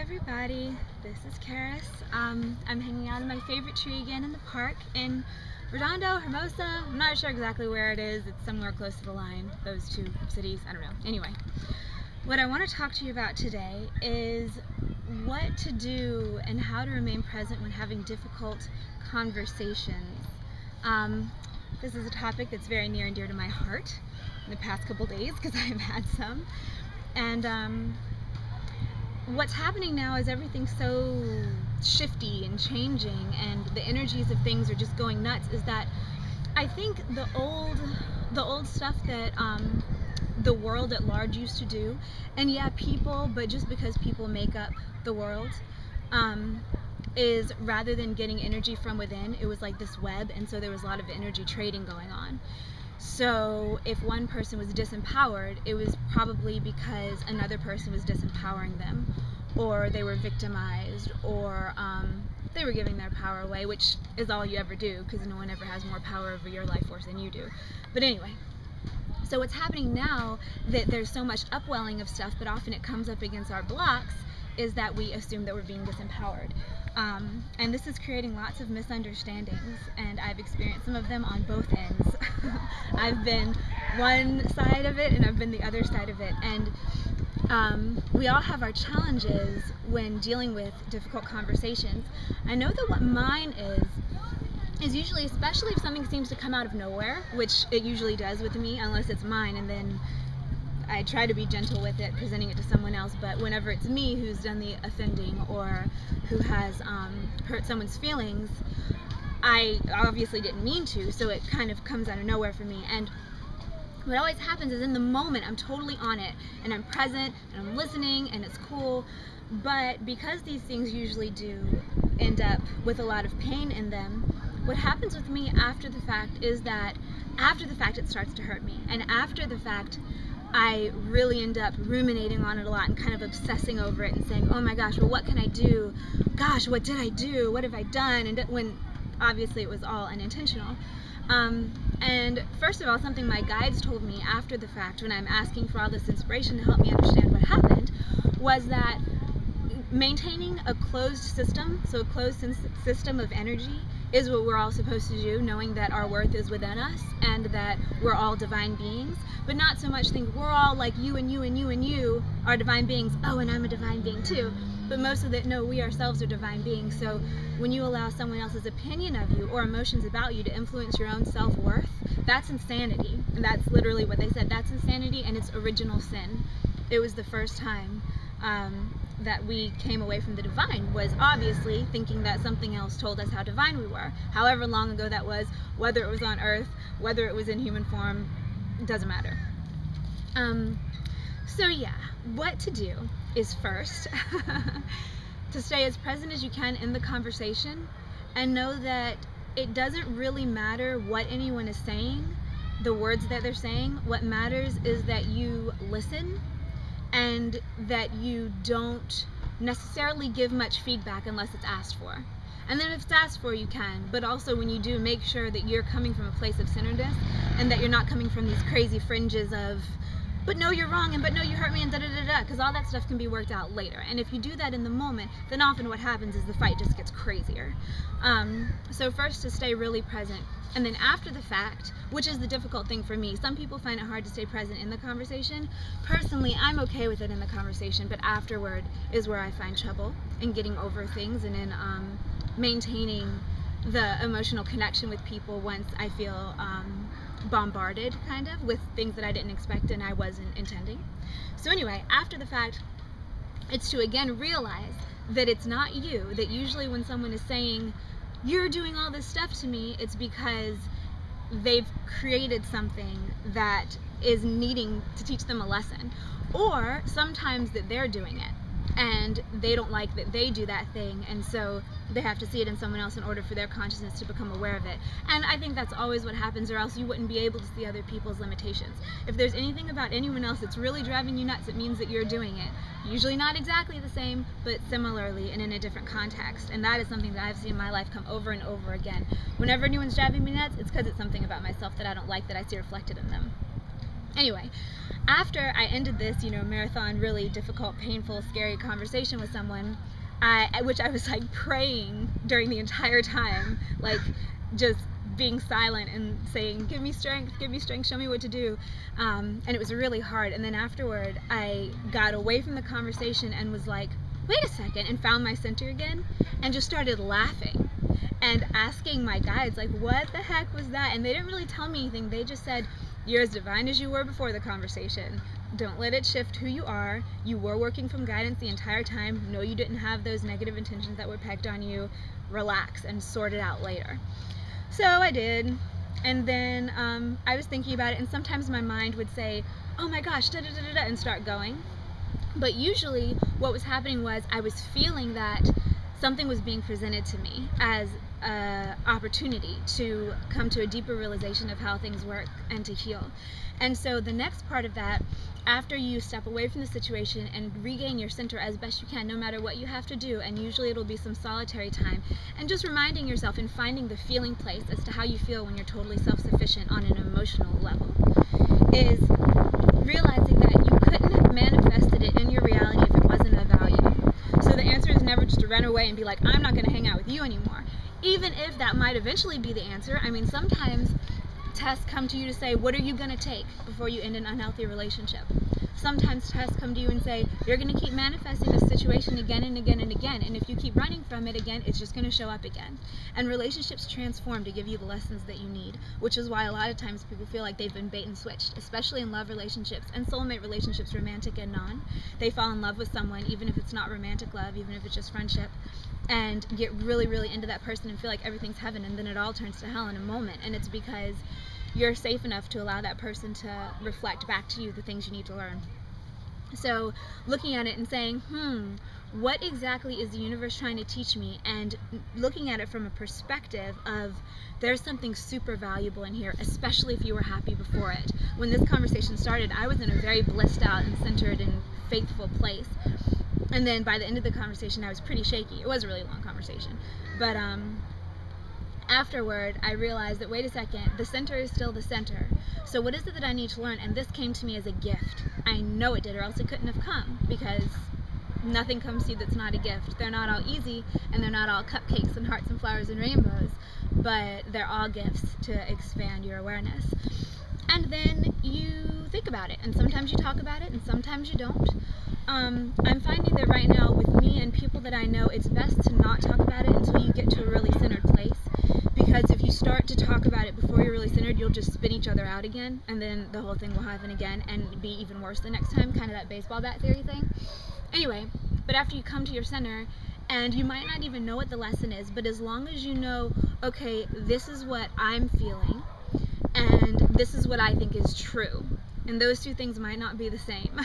everybody, this is Charis. I'm hanging out in my favorite tree again in the park in Redondo, Hermosa. I'm not sure exactly where it is. It's somewhere close to the line, those two cities, I don't know. Anyway, what I want to talk to you about today is what to do and how to remain present when having difficult conversations. This is a topic that's very near and dear to my heart in the past couple days because I've had some. And what's happening now is everything's so shifty and changing, and the energies of things are just going nuts. Is that I think the old stuff that the world at large used to do, and yeah, people, but just because people make up the world, is rather than getting energy from within, it was like this web, and so there was a lot of energy trading going on. So if one person was disempowered, it was probably because another person was disempowering them, or they were victimized, or they were giving their power away, which is all you ever do, because no one ever has more power over your life force than you do. But anyway, so what's happening now, that there's so much upwelling of stuff, but often it comes up against our blocks, is that we assume that we're being disempowered. And this is creating lots of misunderstandings, and I've experienced some of them on both ends. I've been one side of it, and I've been the other side of it. And we all have our challenges when dealing with difficult conversations. I know that what mine is usually, especially if something seems to come out of nowhere, which it usually does with me, unless it's mine, and then I try to be gentle with it, presenting it to someone else. But whenever it's me who's done the offending or who has hurt someone's feelings, I obviously didn't mean to, so it kind of comes out of nowhere for me. And what always happens is in the moment I'm totally on it, and I'm present, and I'm listening, and it's cool. But because these things usually do end up with a lot of pain in them, what happens with me after the fact is that after the fact it starts to hurt me, and after the fact I really end up ruminating on it a lot and kind of obsessing over it and saying, oh my gosh, well, what can I do? Gosh, what did I do? What have I done? And when obviously it was all unintentional. And first of all, something my guides told me after the fact, when I'm asking for all this inspiration to help me understand what happened, was that maintaining a closed system, so a closed system of energy, is what we're all supposed to do, knowing that our worth is within us and that we're all divine beings, but not so much think we're all like you and you and you and you are divine beings, oh, and I'm a divine being too. But most of it, no, we ourselves are divine beings. So when you allow someone else's opinion of you or emotions about you to influence your own self-worth, that's insanity. And that's literally what they said. That's insanity, and it's original sin. It was the first time that we came away from the divine, was obviously thinking that something else told us how divine we were. However long ago that was, whether it was on earth, whether it was in human form, it doesn't matter. So yeah, what to do is first to stay as present as you can in the conversation, and know that it doesn't really matter what anyone is saying, the words that they're saying. What matters is that you listen, and that you don't necessarily give much feedback unless it's asked for. And then if it's asked for, you can, but also when you do, make sure that you're coming from a place of centeredness, and that you're not coming from these crazy fringes of, but no, you're wrong, and but no, you hurt me, and da-da-da-da, because all that stuff can be worked out later. And if you do that in the moment, then often what happens is the fight just gets crazier. So first, to stay really present. And then after the fact, which is the difficult thing for me, some people find it hard to stay present in the conversation. Personally, I'm okay with it in the conversation, but afterward is where I find trouble in getting over things, and in maintaining the emotional connection with people once I feel bombarded, kind of, with things that I didn't expect and I wasn't intending. So anyway, after the fact, it's to again realize that it's not you, that usually when someone is saying, you're doing all this stuff to me, it's because they've created something that is needing to teach them a lesson, or sometimes that they're doing it and they don't like that they do that thing, and so they have to see it in someone else in order for their consciousness to become aware of it. And I think that's always what happens, or else you wouldn't be able to see other people's limitations. If there's anything about anyone else that's really driving you nuts, it means that you're doing it. Usually not exactly the same, but similarly and in a different context. And that is something that I've seen in my life come over and over again. Whenever anyone's driving me nuts, it's because it's something about myself that I don't like, that I see reflected in them. Anyway, after I ended this, you know, marathon, really difficult, painful, scary conversation with someone, which I was like praying during the entire time, like just being silent and saying, give me strength, show me what to do. And it was really hard. And then afterward, I got away from the conversation and was like, wait a second, and found my center again and just started laughing and asking my guides, like, what the heck was that? And they didn't really tell me anything. They just said, you're as divine as you were before the conversation. Don't let it shift who you are. You were working from guidance the entire time. No, you didn't have those negative intentions that were pegged on you. Relax and sort it out later. So I did. And then I was thinking about it, and sometimes my mind would say, oh my gosh, da da da da da, and start going. But usually what was happening was I was feeling that something was being presented to me as an opportunity to come to a deeper realization of how things work and to heal. And so the next part of that, after you step away from the situation and regain your center as best you can, no matter what you have to do, and usually it'll be some solitary time, and just reminding yourself and finding the feeling place as to how you feel when you're totally self-sufficient on an emotional level, is realizing that you couldn't have manifested it in your reality if it wasn't of value. So the answer is never just to run away and be like, I'm not going to hang out with you anymore. Even if that might eventually be the answer. I mean, sometimes tests come to you to say, what are you going to take before you end an unhealthy relationship? Sometimes tests come to you and say, you're going to keep manifesting this situation again and again and again, and if you keep running from it again, it's just going to show up again. And relationships transform to give you the lessons that you need, which is why a lot of times people feel like they've been bait and switched, especially in love relationships and soulmate relationships, romantic and non. They fall in love with someone, even if it's not romantic love, even if it's just friendship, and get really, really into that person and feel like everything's heaven, and then it all turns to hell in a moment. And it's because you're safe enough to allow that person to reflect back to you the things you need to learn. So looking at it and saying, what exactly is the universe trying to teach me? And looking at it from a perspective of, there's something super valuable in here, especially if you were happy before it. When this conversation started, I was in a very blissed out and centered and faithful place. And then by the end of the conversation, I was pretty shaky. It was a really long conversation. But afterward, I realized that, wait a second, the center is still the center. So what is it that I need to learn? And this came to me as a gift. I know it did, or else it couldn't have come, because nothing comes to you that's not a gift. They're not all easy, and they're not all cupcakes and hearts and flowers and rainbows, but they're all gifts to expand your awareness. And then you think about it, and sometimes you talk about it, and sometimes you don't. I'm finding that right now with me and people that I know, it's best to not talk about it until you get to a really centered place. Because if you start to talk about it before you're really centered, you'll just spin each other out again, and then the whole thing will happen again and be even worse the next time, kind of that baseball bat theory thing. Anyway, but after you come to your center, and you might not even know what the lesson is, but as long as you know, okay, this is what I'm feeling, and this is what I think is true. And those two things might not be the same.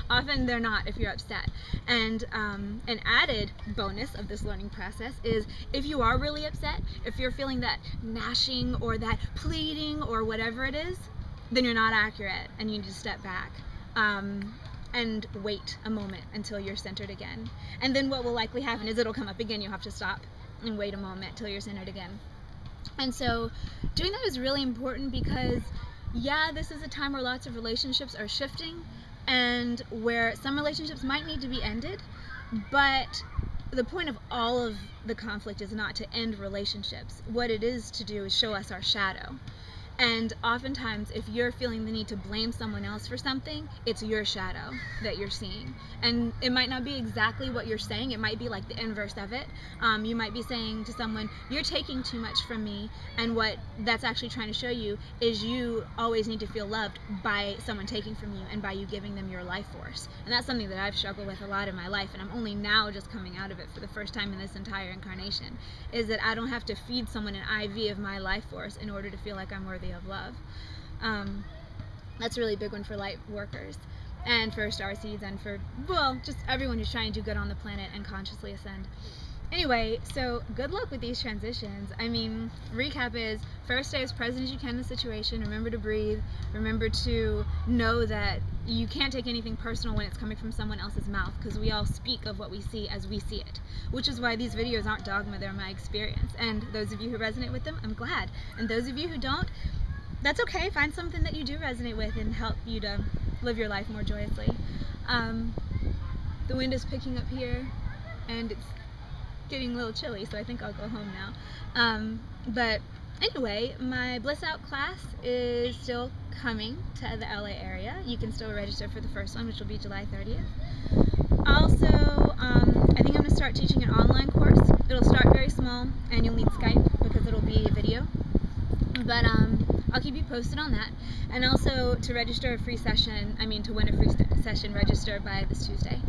Often they're not if you're upset. And an added bonus of this learning process is, if you are really upset, if you're feeling that gnashing or that pleading or whatever it is, then you're not accurate and you need to step back and wait a moment until you're centered again. And then what will likely happen is it'll come up again. You'll have to stop and wait a moment till you're centered again. And so doing that is really important, because yeah, this is a time where lots of relationships are shifting and where some relationships might need to be ended, but the point of all of the conflict is not to end relationships. What it is to do is show us our shadow. And oftentimes, if you're feeling the need to blame someone else for something, it's your shadow that you're seeing. And it might not be exactly what you're saying. It might be like the inverse of it. You might be saying to someone, you're taking too much from me. And what that's actually trying to show you is you always need to feel loved by someone taking from you and by you giving them your life force. And that's something that I've struggled with a lot in my life. And I'm only now just coming out of it for the first time in this entire incarnation, is that I don't have to feed someone an IV of my life force in order to feel like I'm worthy of love. That's a really big one for light workers and for starseeds and for, well, just everyone who's trying to do good on the planet and consciously ascend. Anyway, so good luck with these transitions. I mean, recap is, first stay as present as you can in the situation. Remember to breathe. Remember to know that you can't take anything personal when it's coming from someone else's mouth, because we all speak of what we see as we see it, which is why these videos aren't dogma, they're my experience. And those of you who resonate with them, I'm glad. And those of you who don't, that's okay. Find something that you do resonate with and help you to live your life more joyously. The wind is picking up here, and it's getting a little chilly, so I think I'll go home now. But anyway, my Bliss Out class is still coming to the LA area. You can still register for the first one, which will be July 30th. Also, I think I'm going to start teaching an online course. It'll start very small, and you'll need Skype because it'll be a video. But I'll keep you posted on that. And also, to register a free session, to win a free session, register by this Tuesday.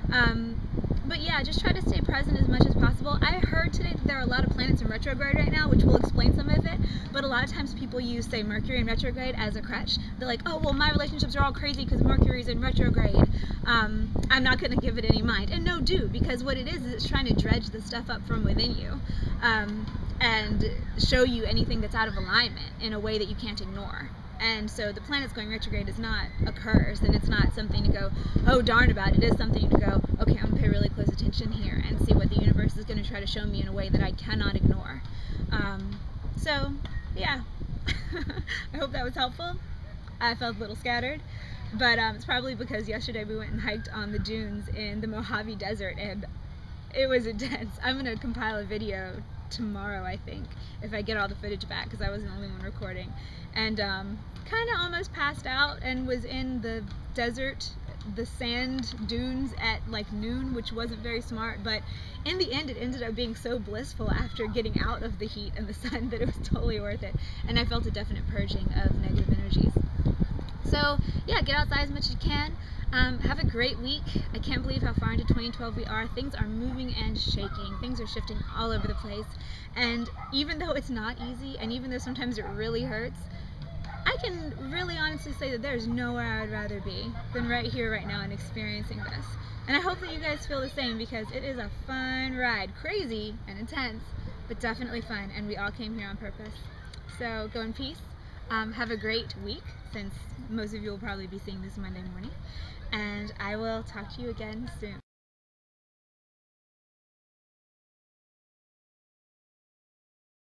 But yeah, just try to stay present as much as possible. I heard today that there are a lot of planets in retrograde right now, which will explain some of it, but a lot of times people use, say, Mercury in retrograde as a crutch. They're like, oh, well, my relationships are all crazy because Mercury's in retrograde. I'm not going to give it any mind. And no, do, because what it is it's trying to dredge the stuff up from within you and show you anything that's out of alignment in a way that you can't ignore. And so the planets going retrograde is not a curse, and it's not something to go, oh darn about. It is something to go, okay, I'm going to pay really close attention here and see what the universe is going to try to show me in a way that I cannot ignore. So, yeah. I hope that was helpful. I felt a little scattered, but it's probably because yesterday we went and hiked on the dunes in the Mojave Desert, and it was intense. I'm going to compile a video tomorrow, I think, if I get all the footage back, because I was the only one recording, and kind of almost passed out and was in the desert, the sand dunes at like noon, which wasn't very smart, but in the end it ended up being so blissful after getting out of the heat and the sun that it was totally worth it, and I felt a definite purging of negative energies. So yeah, get outside as much as you can. Have a great week. I can't believe how far into 2012 we are. Things are moving and shaking. Things are shifting all over the place. And even though it's not easy, and even though sometimes it really hurts, I can really honestly say that there's nowhere I'd rather be than right here, right now, and experiencing this. And I hope that you guys feel the same, because it is a fun ride. Crazy and intense, but definitely fun. And we all came here on purpose. So go in peace. Have a great week, since most of you will probably be seeing this Monday morning. And I will talk to you again soon.